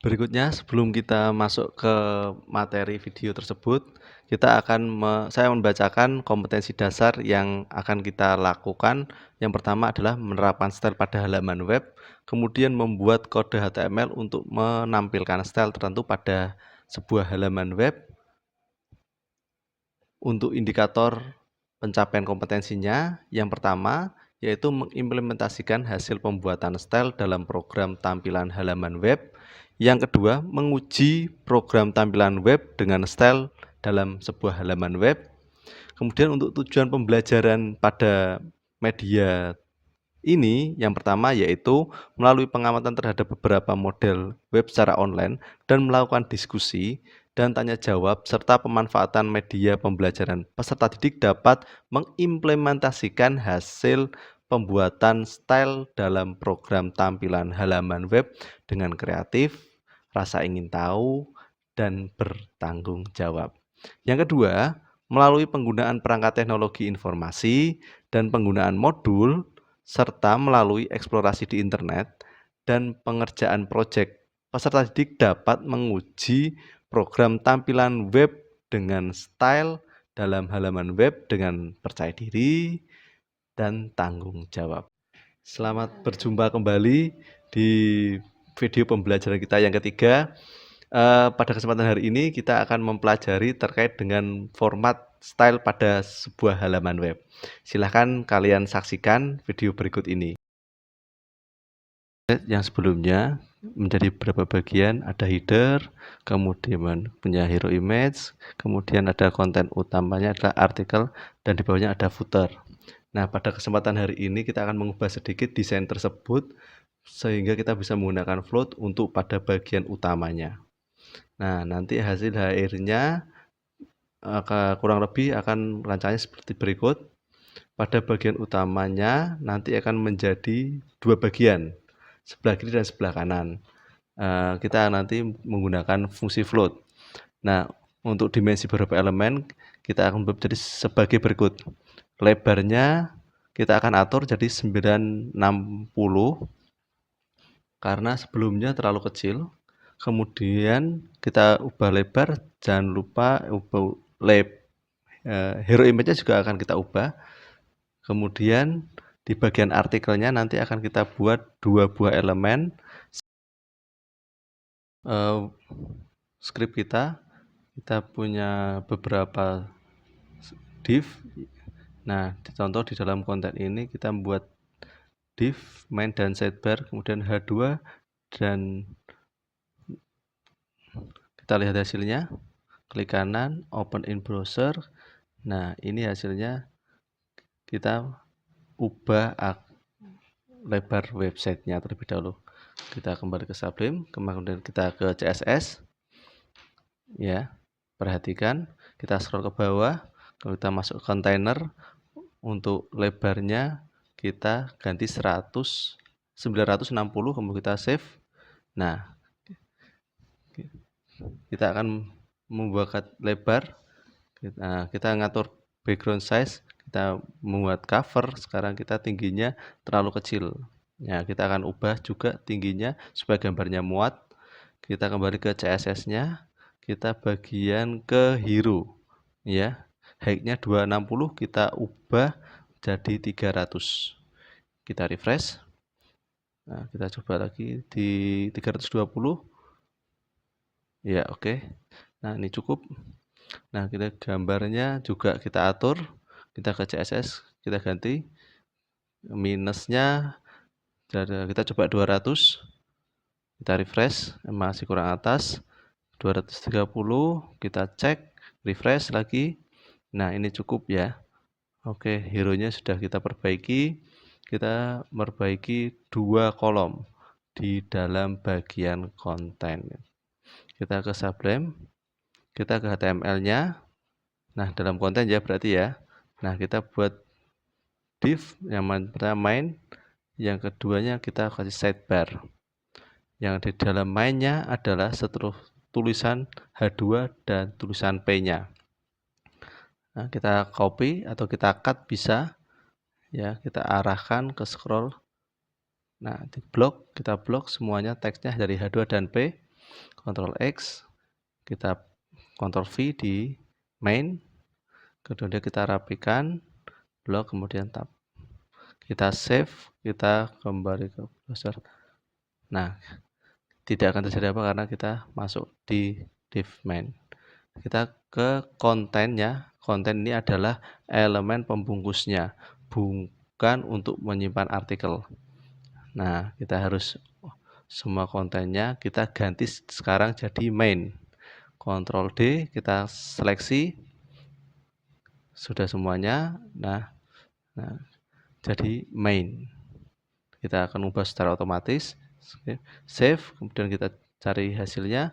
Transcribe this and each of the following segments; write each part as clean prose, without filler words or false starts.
Berikutnya, sebelum kita masuk ke materi video tersebut, saya membacakan kompetensi dasar yang akan kita lakukan. Yang pertama adalah menerapkan style pada halaman web, kemudian membuat kode HTML untuk menampilkan style tertentu pada sebuah halaman web. Untuk indikator pencapaian kompetensinya, yang pertama yaitu mengimplementasikan hasil pembuatan style dalam program tampilan halaman web. Yang kedua, menguji program tampilan web dengan style dalam sebuah halaman web. Kemudian untuk tujuan pembelajaran pada media ini, yang pertama yaitu melalui pengamatan terhadap beberapa model web secara online dan melakukan diskusi dan tanya jawab serta pemanfaatan media pembelajaran. Peserta didik dapat mengimplementasikan hasil pembuatan style dalam program tampilan halaman web dengan kreatif, rasa ingin tahu, dan bertanggung jawab. Yang kedua, melalui penggunaan perangkat teknologi informasi dan penggunaan modul, serta melalui eksplorasi di internet dan pengerjaan proyek, peserta didik dapat menguji program tampilan web dengan style dalam halaman web dengan percaya diri dan tanggung jawab. Selamat berjumpa kembali di video pembelajaran kita yang ketiga. Pada kesempatan hari ini kita akan mempelajari terkait dengan format style pada sebuah halaman web. Silahkan kalian saksikan video berikut ini. Yang sebelumnya menjadi beberapa bagian, ada header, kemudian punya hero image, kemudian ada konten utamanya adalah artikel, dan di bawahnya ada footer. Nah, pada kesempatan hari ini kita akan mengubah sedikit desain tersebut sehingga kita bisa menggunakan float untuk pada bagian utamanya. Nah, nanti hasil akhirnya kurang lebih akan rancangannya seperti berikut. Pada bagian utamanya nanti akan menjadi dua bagian, sebelah kiri dan sebelah kanan. Kita nanti menggunakan fungsi float. Nah, untuk dimensi beberapa elemen kita akan jadi sebagai berikut. Lebarnya kita akan atur jadi 960 karena sebelumnya terlalu kecil. Kemudian kita ubah lebar, jangan lupa ubah hero image-nya juga akan kita ubah. Kemudian di bagian artikelnya nanti akan kita buat dua buah elemen. Script kita punya beberapa div. Nah, contoh di dalam konten ini kita membuat div, main dan sidebar, kemudian H2, dan kita lihat hasilnya. Klik kanan, open in browser. Nah, ini hasilnya. Kita ubah lebar websitenya terlebih dahulu. Kita kembali ke Sublime, kemudian kita ke CSS. Ya, perhatikan, kita scroll ke bawah, kalau kita masuk ke kontainer, untuk lebarnya kita ganti 960, kemudian kita save. Nah, kita akan membuat lebar. Kita ngatur background size, kita membuat cover. Sekarang kita tingginya terlalu kecil. Ya, kita akan ubah juga tingginya supaya gambarnya muat. Kita kembali ke CSS-nya, kita bagian ke hero. Ya, height-nya 260, kita ubah jadi 300. Kita refresh. Nah, kita coba lagi di 320. Ya, oke. Nah, ini cukup. Nah, kita gambarnya juga kita atur. Kita ke CSS, kita ganti minusnya, kita coba 200. Kita refresh, masih kurang atas. 230, kita cek, refresh lagi. Nah, ini cukup ya. Oke, hero-nya sudah kita perbaiki. Kita memperbaiki dua kolom di dalam bagian konten. Kita ke Sublime, kita ke HTML-nya. Nah, dalam konten ya berarti ya. Nah, kita buat div, yang pertama main, yang keduanya kita kasih sidebar. Yang di dalam mainnya adalah setelah tulisan H2 dan tulisan P-nya. Nah, kita copy atau kita cut bisa. Ya, kita arahkan ke scroll. Nah, di blok, kita blok semuanya teksnya dari H2 dan P. Ctrl X, kita Ctrl V di main, kemudian kita rapikan, blok, kemudian tab. Kita save, kita kembali ke browser. Nah, tidak akan terjadi apa karena kita masuk di div main. Kita ke kontennya. Konten ini adalah elemen pembungkusnya, bukan untuk menyimpan artikel. Nah, kita harus semua kontennya kita ganti sekarang jadi main. Ctrl D, kita seleksi sudah semuanya. Nah, jadi main. Kita akan ubah secara otomatis. Save, kemudian kita cari hasilnya.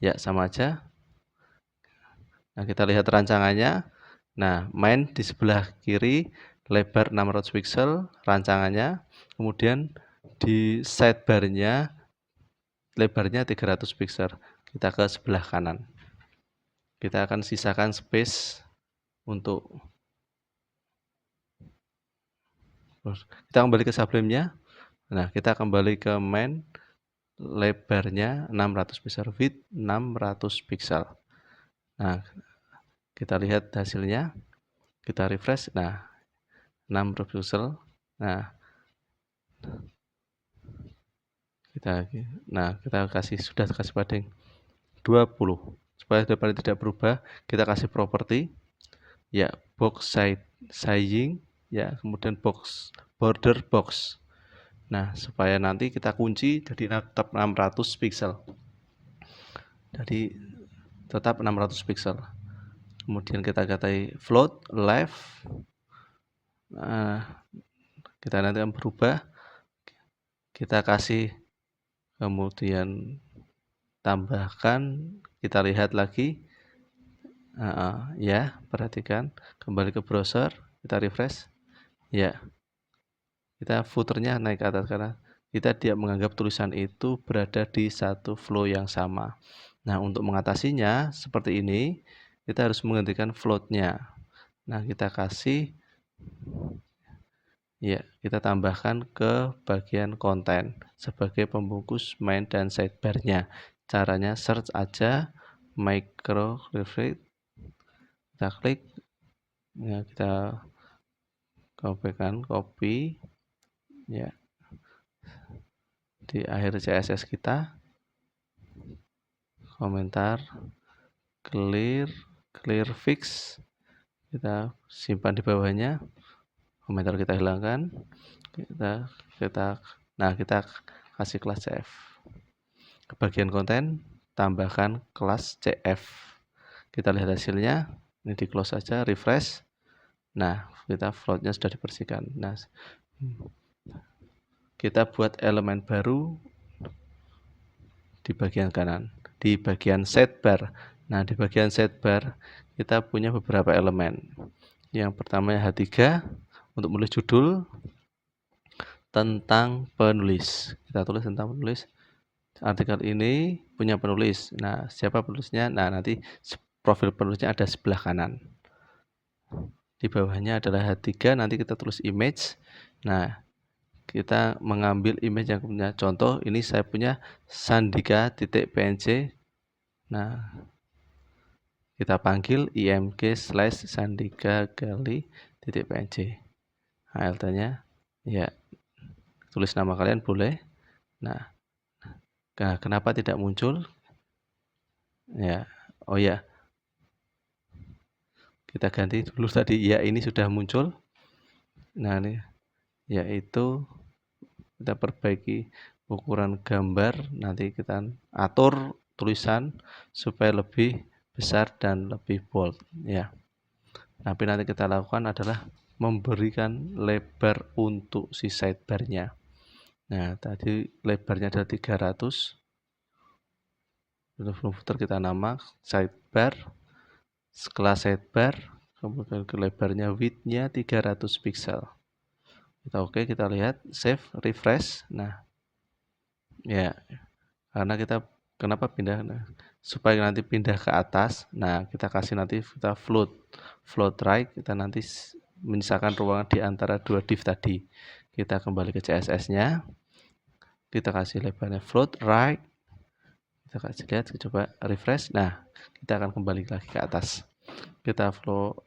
Ya, sama aja. Nah, kita lihat rancangannya. Nah, main di sebelah kiri lebar 600 pixel rancangannya. Kemudian di sidebar-nya lebarnya 300 pixel. Kita ke sebelah kanan. Kita akan sisakan space untuk kita kembali ke Sublime-nya. Nah, kita kembali ke main, lebarnya 600 pixel, width 600 pixel. Nah, kita lihat hasilnya. Kita refresh. Nah, 600 pixel. Nah, kita sudah kasih padding 20. Supaya depan tidak berubah, kita kasih properti. Ya, box sizing, ya, kemudian box border box. Nah, supaya nanti kita kunci jadi tetap 600 pixel. Jadi tetap 600 pixel. Kemudian kita katai float left. Nah, kita nanti akan berubah. Kita kasih, kemudian tambahkan, kita lihat lagi. Ya, perhatikan, kembali ke browser, kita refresh. Ya, kita footernya naik ke atas karena kita tidak menganggap tulisan itu berada di satu flow yang sama. Nah, untuk mengatasinya seperti ini, kita harus menghentikan floatnya. Nah, kita kasih, ya, kita tambahkan ke bagian konten sebagai pembungkus main dan sidebar-nya. Caranya search aja micro reflect, kita klik, ya, kita copy, ya, di akhir CSS kita, komentar clear fix, kita simpan di bawahnya, komentar kita hilangkan, kita kasih kelas CF. Ke bagian konten tambahkan kelas CF. Kita lihat hasilnya, ini di close saja, refresh. Nah, kita floatnya sudah dibersihkan. Nah, kita buat elemen baru di bagian kanan, di bagian sidebar. Nah, di bagian sidebar kita punya beberapa elemen. Yang pertama H3 untuk menulis judul tentang penulis. Kita tulis tentang penulis. Artikel ini punya penulis. Nah, siapa penulisnya? Nah, nanti profil penulisnya ada sebelah kanan. Di bawahnya adalah H3, nanti kita tulis image. Nah, kita mengambil image yang punya contoh. Ini saya punya sandika.png. Nah, kita panggil img/sandika-gali.png. HLT-nya, ya, tulis nama kalian boleh. Nah, kenapa tidak muncul? Ya, oh ya, kita ganti dulu tadi. Ya, ini sudah muncul. Nah, ini yaitu kita perbaiki ukuran gambar. Nanti kita atur tulisan supaya lebih besar dan lebih bold, ya. Tapi nanti kita lakukan adalah memberikan lebar untuk si sidebar-nya. Nah, tadi lebarnya adalah 300. Untuk footer kita nama sidebar. Setelah sidebar, kemudian ke lebarnya width-nya 300 pixel. Kita oke, kita lihat, save, refresh. Nah, ya, karena kenapa pindah? Nah, supaya nanti pindah ke atas. Nah, kita kasih nanti kita float right. Kita nanti menyisakan ruangan di antara dua div tadi. Kita kembali ke CSS-nya. Kita kasih lebarnya float right. Kita kasih lihat, coba refresh. Nah, kita akan kembali lagi ke atas. Kita flow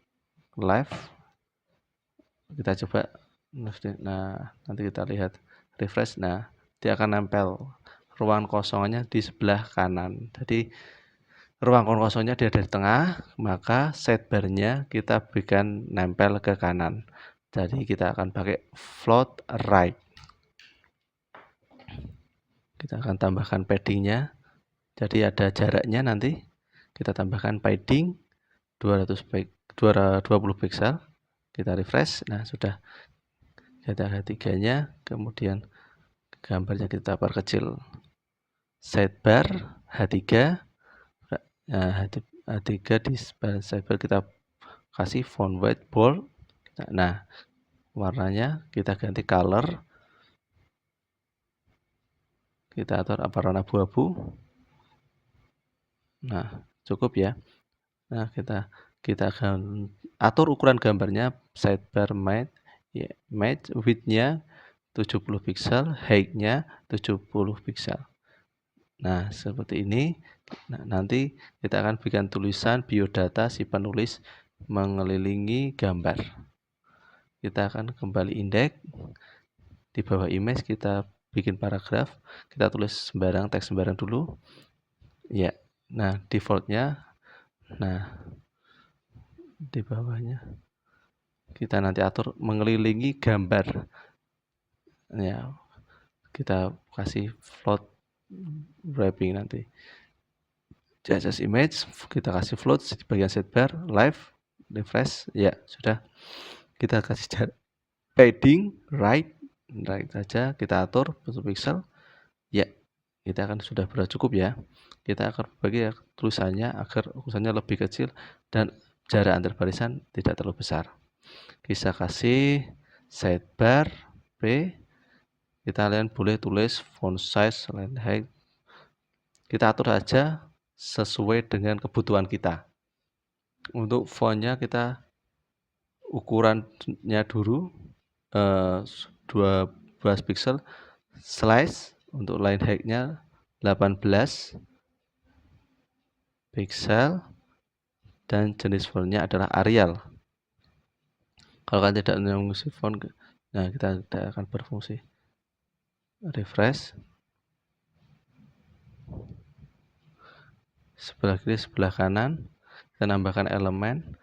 live. Kita coba. Nah, nanti kita lihat refresh. Nah, dia akan nempel ruang kosongnya di sebelah kanan. Jadi ruang kosongnya dia dari tengah, maka sidebar-nya kita berikan nempel ke kanan. Jadi kita akan pakai float right. Kita akan tambahkan padding-nya. Jadi ada jaraknya nanti. Kita tambahkan padding 20 pixel. Kita refresh. Nah, sudah. Jadi ada tiganya. Kemudian gambarnya kita perkecil. Sidebar H3. Nah, H3 di sidebar kita kasih font white bold. Nah, warnanya kita ganti color. Kita atur apa warna abu-abu. Nah, cukup ya. Nah, kita akan atur ukuran gambarnya. Sidebar match, width-nya 70 pixel, height-nya 70 pixel. Nah, seperti ini. Nah, nanti kita akan berikan tulisan biodata si penulis mengelilingi gambar. Kita akan kembali indeks. Di bawah image kita bikin paragraf. Kita tulis sembarang, teks sembarang dulu. Ya. Nah, defaultnya. Nah, di bawahnya kita nanti atur mengelilingi gambar. Ya, kita kasih float wrapping nanti. CSS image kita kasih float di bagian sidebar, live, refresh. Ya, sudah. Kita kasih padding right saja, kita atur bentuk pixel. Ya, kita akan sudah cukup ya. Kita akan bagi tulisannya agar tulisannya lebih kecil dan jarak antar barisan tidak terlalu besar. Kita kasih sidebar P. Kalian boleh tulis font size, line height. Kita atur saja sesuai dengan kebutuhan kita. Untuk fontnya kita ukurannya dulu 12 pixel. Slice untuk line height-nya 18 pixel dan jenis fontnya adalah Arial. Kalau kalian tidak mengisi font, nah kita tidak akan berfungsi. Refresh. Sebelah kiri, sebelah kanan. Kita nambahkan elemen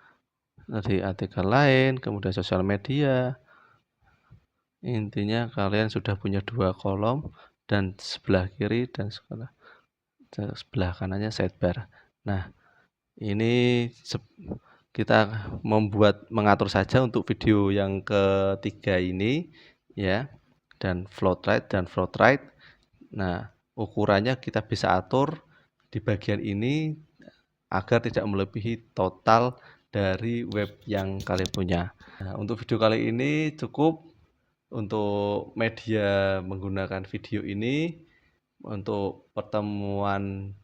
dari artikel lain, kemudian sosial media. Intinya kalian sudah punya 2 kolom dan sebelah kiri dan sebelah kanannya sidebar. Nah, ini kita mengatur saja untuk video yang ketiga ini ya, dan float right dan float right. Nah, ukurannya kita bisa atur di bagian ini agar tidak melebihi total dari web yang kalian punya. Nah, untuk video kali ini cukup untuk media menggunakan video ini. Untuk pertemuan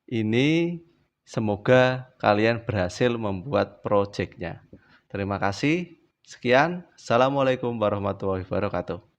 ini semoga kalian berhasil membuat projectnya. Terima kasih. Sekian. Assalamualaikum warahmatullahi wabarakatuh.